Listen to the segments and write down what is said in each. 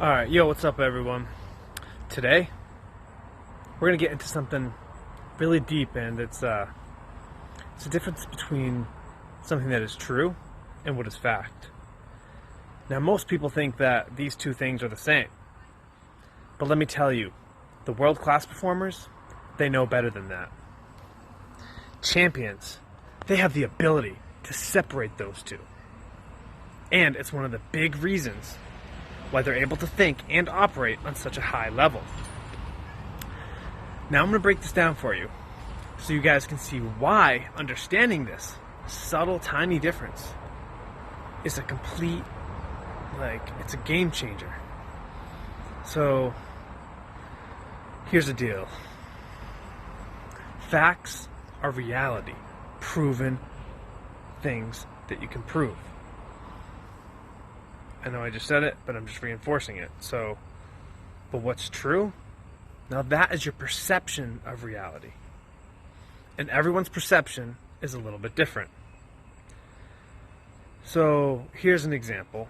Alright, yo, what's up everyone? Today, we're going to get into something really deep, and it's the difference between something that is true and what is fact. Now, most people think that these two things are the same. But let me tell you, the world-class performers, they know better than that. Champions, they have the ability to separate those two. And it's one of the big reasons why they're able to think and operate on such a high level. Now I'm going to break this down for you so you guys can see why understanding this subtle, tiny difference is a complete, it's a game changer. So, here's the deal. Facts are reality, proven things that you can prove. I know I just said it, but I'm just reinforcing it. But what's true? Now that is your perception of reality. And everyone's perception is a little bit different. So here's an example.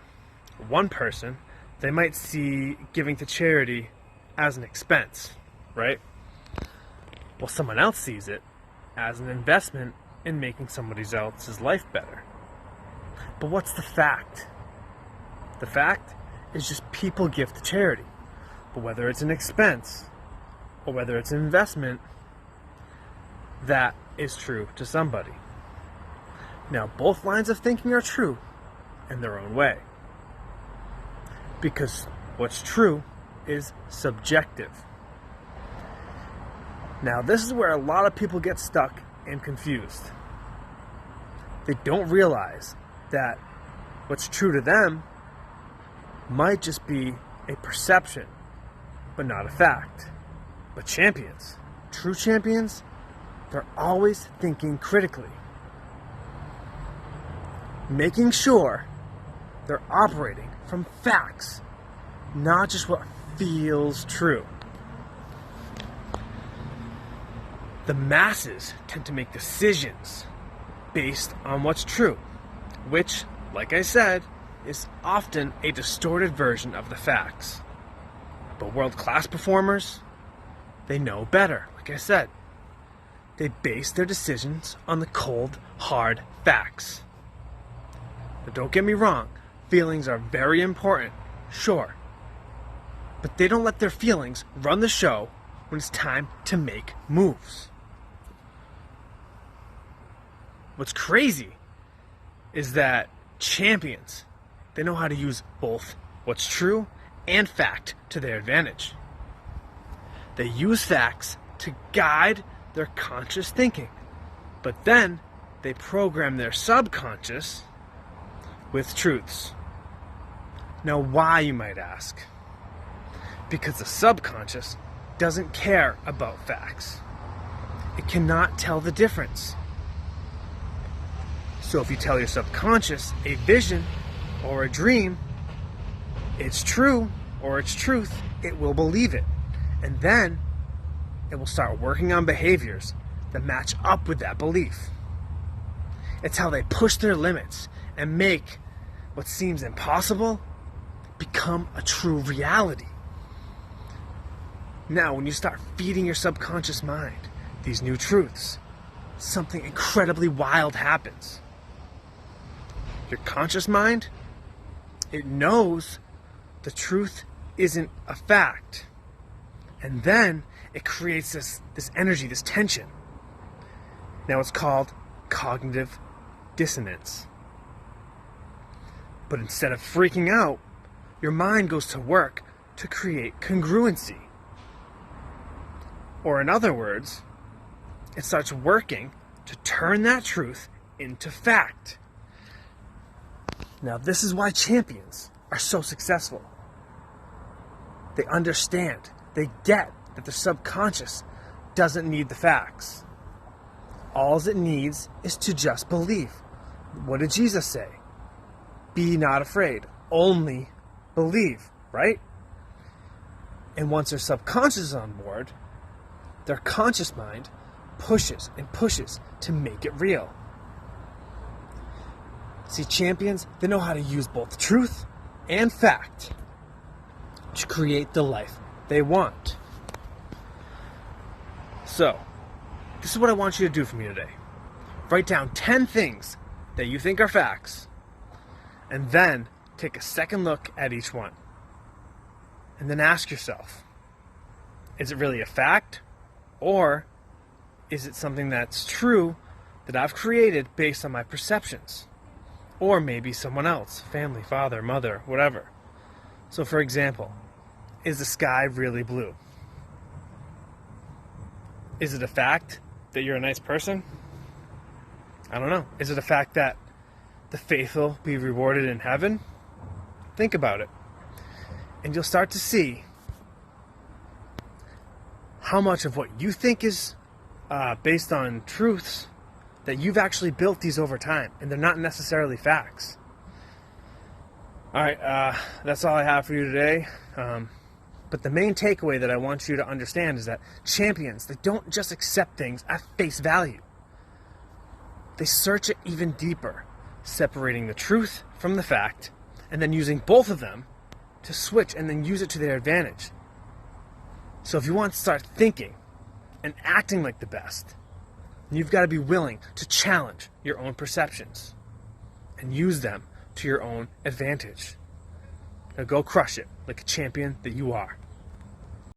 One person, they might see giving to charity as an expense, right? Well, someone else sees it as an investment in making somebody else's life better. But what's the fact? The fact is just people give to charity. But whether it's an expense or whether it's an investment, that is true to somebody. Now, both lines of thinking are true in their own way. Because what's true is subjective. Now, this is where a lot of people get stuck and confused. They don't realize that what's true to them might just be a perception, but not a fact. But champions, true champions, they're always thinking critically, making sure they're operating from facts, not just what feels true. The masses tend to make decisions based on what's true, which, like I said, is often a distorted version of the facts. But world-class performers, they know better. Like I said, they base their decisions on the cold, hard facts. But don't get me wrong, feelings are very important, sure. But they don't let their feelings run the show when it's time to make moves. What's crazy is that champions, they know how to use both what's true and fact to their advantage. They use facts to guide their conscious thinking, but then they program their subconscious with truths. Now, why, you might ask? Because the subconscious doesn't care about facts. It cannot tell the difference. So if you tell your subconscious a vision or a dream, it's true or it's truth, it will believe it. And then it will start working on behaviors that match up with that belief. It's how they push their limits and make what seems impossible become a true reality. Now, when you start feeding your subconscious mind these new truths, something incredibly wild happens. Your conscious mind, it knows the truth isn't a fact. And then it creates this energy, this tension. Now it's called cognitive dissonance. But instead of freaking out, your mind goes to work to create congruency. Or in other words, it starts working to turn that truth into fact. Now, this is why champions are so successful. They understand, they get that the subconscious doesn't need the facts. All it needs is to just believe. What did Jesus say? Be not afraid, only believe, right? And once their subconscious is on board, their conscious mind pushes and pushes to make it real. See, champions, they know how to use both truth and fact. to create the life they want. So, this is what I want you to do for me today. Write down 10 things that you think are facts, and then take a second look at each one. And then ask yourself, is it really a fact? Or is it something that's true that I've created based on my perceptions? Or maybe someone else, family, father, mother, whatever. So for example, is the sky really blue? Is it a fact that you're a nice person? I don't know. Is it a fact that the faithful be rewarded in heaven? Think about it. And you'll start to see how much of what you think is based on truths that you've actually built these over time, and they're not necessarily facts. All right, that's all I have for you today. But the main takeaway that I want you to understand is that champions, they don't just accept things at face value. They search it even deeper, separating the truth from the fact, and then using both of them to switch and then use it to their advantage. So if you want to start thinking and acting like the best, you've got to be willing to challenge your own perceptions and use them to your own advantage. Now go crush it like a champion that you are.